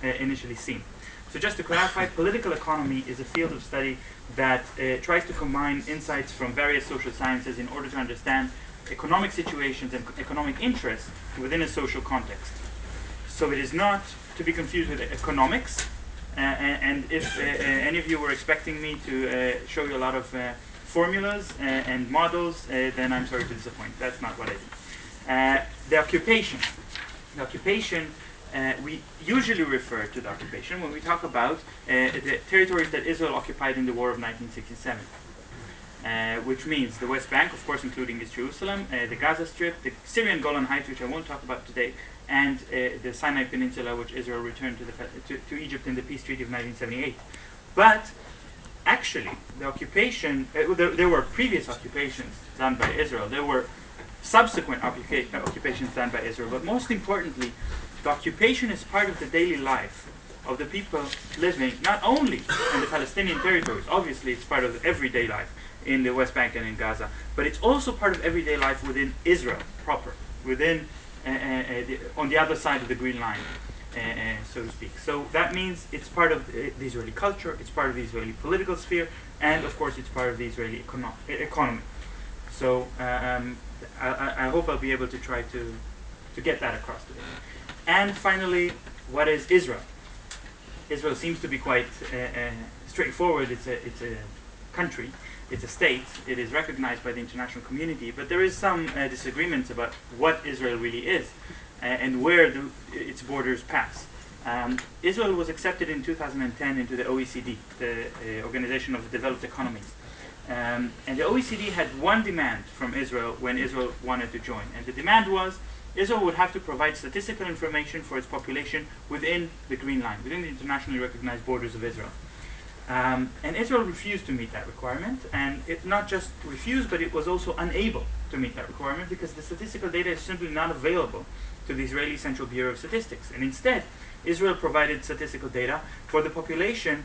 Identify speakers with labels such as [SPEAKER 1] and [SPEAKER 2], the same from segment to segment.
[SPEAKER 1] initially seem. So just to clarify, political economy is a field of study that tries to combine insights from various social sciences in order to understand economic situations and economic interests within a social context. So it is not to be confused with economics, and if any of you were expecting me to show you a lot of formulas and models, then I'm sorry to disappoint. That's not what I do. The occupation. We usually refer to the occupation when we talk about the territories that Israel occupied in the War of 1967. Which means the West Bank, of course, including East Jerusalem, the Gaza Strip, the Syrian Golan Heights, which I won't talk about today, and the Sinai Peninsula, which Israel returned to Egypt in the Peace Treaty of 1978. But actually, the occupation, there were previous occupations done by Israel. There were subsequent occupations done by Israel. But most importantly, the occupation is part of the daily life of the people living not only in the Palestinian territories, obviously it's part of everyday life in the West Bank and in Gaza, but it's also part of everyday life within Israel proper, within on the other side of the Green Line, so to speak. So that means it's part of the Israeli culture, it's part of the Israeli political sphere, and of course it's part of the Israeli economy. So I hope I'll be able to try to get that across today. And finally, what is Israel? Israel seems to be quite straightforward. It's a country, it's a state, it is recognized by the international community, but there is some disagreements about what Israel really is and where its borders pass. Israel was accepted in 2010 into the OECD, the Organization of Developed Economies. And the OECD had one demand from Israel when Israel wanted to join, and the demand was Israel would have to provide statistical information for its population within the Green Line, within the internationally recognized borders of Israel. And Israel refused to meet that requirement, and it not just refused, but it was also unable to meet that requirement because the statistical data is simply not available to the Israeli Central Bureau of Statistics. And instead, Israel provided statistical data for the population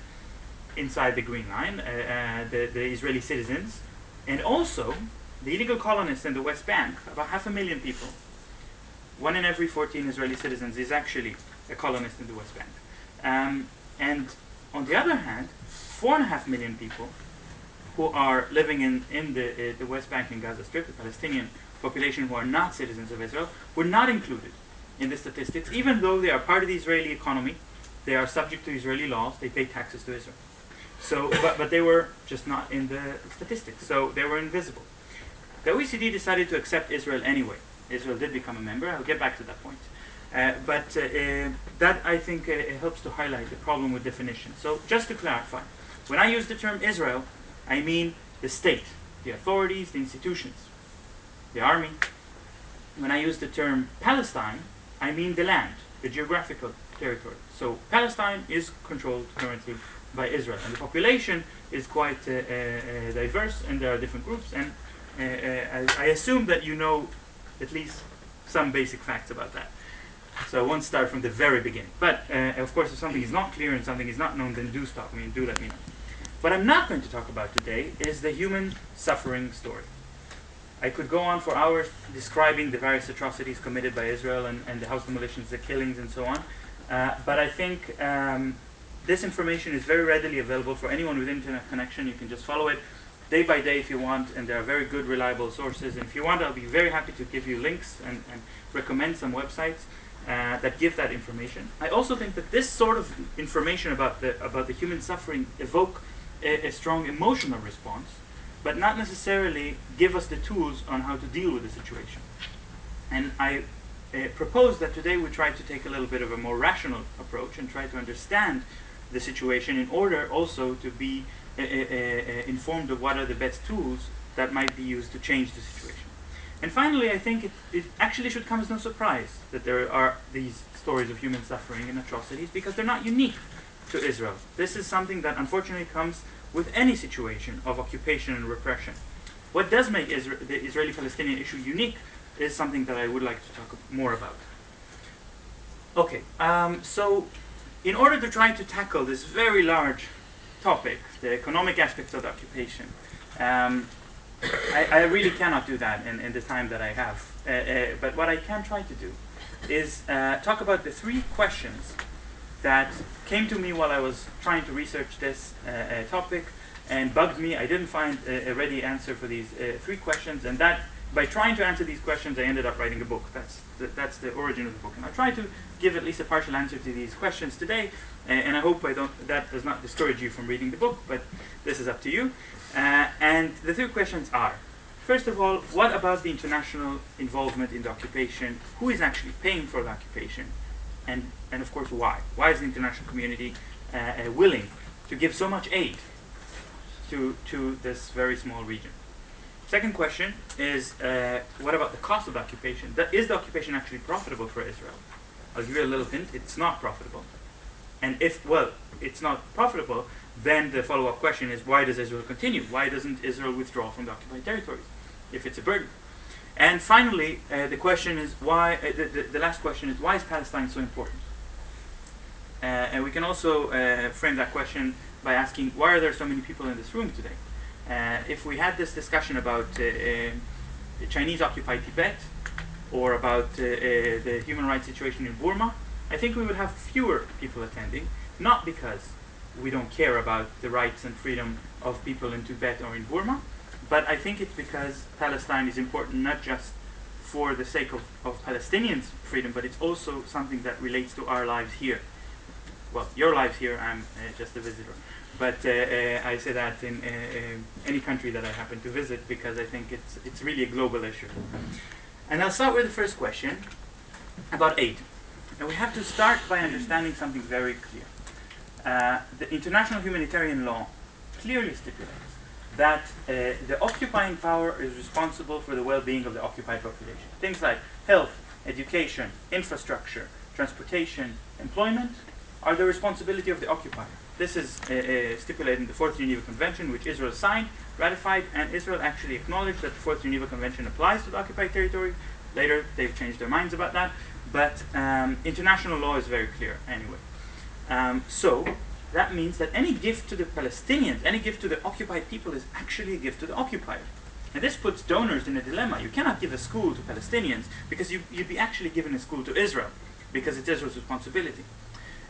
[SPEAKER 1] inside the Green Line, the Israeli citizens, and also the illegal colonists in the West Bank, about 500,000 people. 1 in every 14 Israeli citizens is actually a colonist in the West Bank. And on the other hand, 4.5 million people who are living in the West Bank and Gaza Strip, the Palestinian population who are not citizens of Israel, were not included in the statistics, even though they are part of the Israeli economy, they are subject to Israeli laws, they pay taxes to Israel. So, but they were just not in the statistics, so they were invisible. The OECD decided to accept Israel anyway. Israel did become a member. I'll get back to that point. But that, I think, helps to highlight the problem with definition. So just to clarify, when I use the term Israel, I mean the state, the authorities, the institutions, the army. When I use the term Palestine, I mean the land, the geographical territory. So Palestine is controlled currently by Israel, and the population is quite diverse, and there are different groups, and I assume that you know at least some basic facts about that. So I won't start from the very beginning. But of course, if something is not clear and something is not known, then do stop me and do let me know. What I'm not going to talk about today is the human suffering story. I could go on for hours describing the various atrocities committed by Israel and the house demolitions, the killings, and so on. But I think this information is very readily available for anyone with internet connection. You can just follow it day by day if you want, and there are very good, reliable sources. And if you want, I'll be very happy to give you links and recommend some websites that give that information. I also think that this sort of information about the human suffering evoke a strong emotional response, but not necessarily give us the tools on how to deal with the situation. And I propose that today we try to take a little bit of a more rational approach and try to understand the situation in order also to be informed of what are the best tools that might be used to change the situation. And finally, I think it actually should come as no surprise that there are these stories of human suffering and atrocities, because they're not unique to Israel. This is something that unfortunately comes with any situation of occupation and repression. What does make the Israeli-Palestinian issue unique is something that I would like to talk more about. Okay, so in order to try to tackle this very large topic, the economic aspects of the occupation, I really cannot do that in the time that I have. But what I can try to do is talk about the three questions that came to me while I was trying to research this topic and bugged me. I didn't find a ready answer for these 3 questions, and that by trying to answer these questions, I ended up writing a book. That's the origin of the book, and I'll try to give at least a partial answer to these questions today. And I hope that does not discourage you from reading the book, but this is up to you. And the 3 questions are: first of all, what about the international involvement in the occupation? Who is actually paying for the occupation? And of course, why? Why is the international community willing to give so much aid to this very small region? Second question is, what about the cost of the occupation? Is the occupation actually profitable for Israel? I'll give you a little hint: it's not profitable. And if, well, it's not profitable, then the follow-up question is, why does Israel continue? Why doesn't Israel withdraw from the occupied territories if it's a burden? And finally, the question is why. The last question is, why is Palestine so important? And we can also frame that question by asking, why are there so many people in this room today? If we had this discussion about Chinese-occupied Tibet or about the human rights situation in Burma, I think we would have fewer people attending, not because we don't care about the rights and freedom of people in Tibet or in Burma, but I think it's because Palestine is important not just for the sake of Palestinians' freedom, but it's also something that relates to our lives here. Well, your lives here, I'm just a visitor. But I say that in any country that I happen to visit, because I think it's really a global issue. And I'll start with the first question about aid. And we have to start by understanding something very clear. The international humanitarian law clearly stipulates that the occupying power is responsible for the well-being of the occupied population. Things like health, education, infrastructure, transportation, employment are the responsibility of the occupier. This is stipulated in the 4th Geneva Convention, which Israel signed, ratified, and Israel actually acknowledged that the 4th Geneva Convention applies to the occupied territory. Later, they've changed their minds about that, but international law is very clear anyway. So that means that any gift to the Palestinians, any gift to the occupied people is actually a gift to the occupier. And this puts donors in a dilemma. You cannot give a school to Palestinians because you'd be actually giving a school to Israel, because it's Israel's responsibility.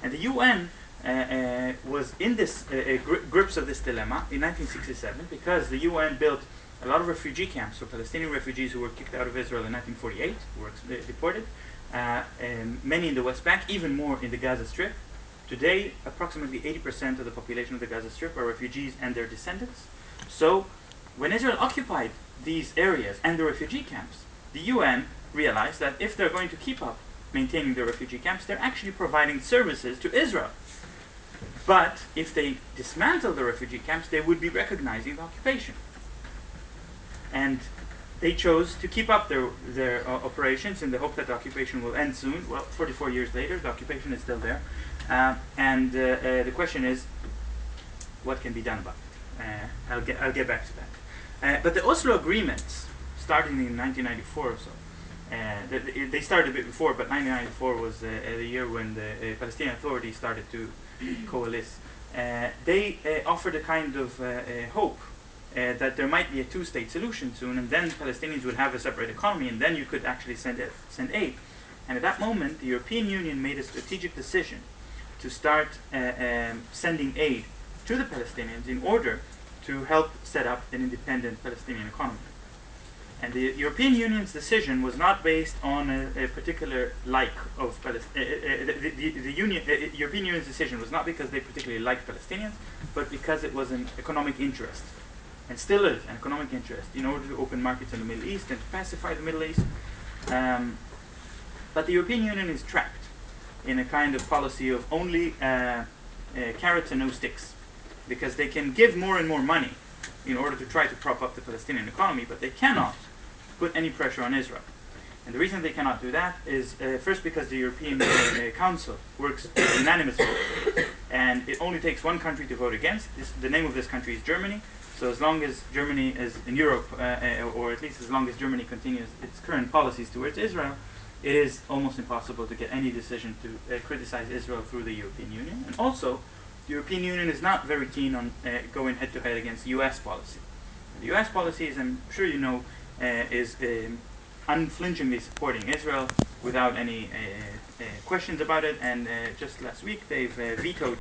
[SPEAKER 1] And the UN was in this grips of this dilemma in 1967 because the UN built a lot of refugee camps for Palestinian refugees who were kicked out of Israel in 1948, who were deported, and many in the West Bank, even more in the Gaza Strip. Today, approximately 80% of the population of the Gaza Strip are refugees and their descendants. So, when Israel occupied these areas and the refugee camps, the UN realized that if they're going to keep up maintaining the refugee camps, they're actually providing services to Israel. But if they dismantle the refugee camps, they would be recognizing the occupation. And they chose to keep up their operations in the hope that the occupation will end soon. Well, 44 years later, the occupation is still there. And the question is, what can be done about it? I'll get back to that. But the Oslo agreements, starting in 1994 or so, they started a bit before, but 1994 was the year when the Palestinian Authority started to coalesce. They offered a kind of hope that there might be a 2-state solution soon, and then Palestinians would have a separate economy, and then you could actually send aid. And at that moment, the European Union made a strategic decision to start sending aid to the Palestinians in order to help set up an independent Palestinian economy. And the European Union's decision was not based on a particular like of Palestine. The European Union's decision was not because they particularly liked Palestinians, but because it was an economic interest, and still is an economic interest, in order to open markets in the Middle East and to pacify the Middle East. But the European Union is trapped in a kind of policy of only carrots and no sticks, because they can give more and more money in order to try to prop up the Palestinian economy, but they cannot put any pressure on Israel. And the reason they cannot do that is first because the European Council works with unanimous vote, and it only takes one country to vote against. The name of this country is Germany. So as long as Germany is in Europe, or at least as long as Germany continues its current policies towards Israel, it is almost impossible to get any decision to criticize Israel through the European Union. And also, the European Union is not very keen on going head-to-head against U.S. policy. The U.S. policy, as I'm sure you know, is unflinchingly supporting Israel without any questions about it, and just last week they've vetoed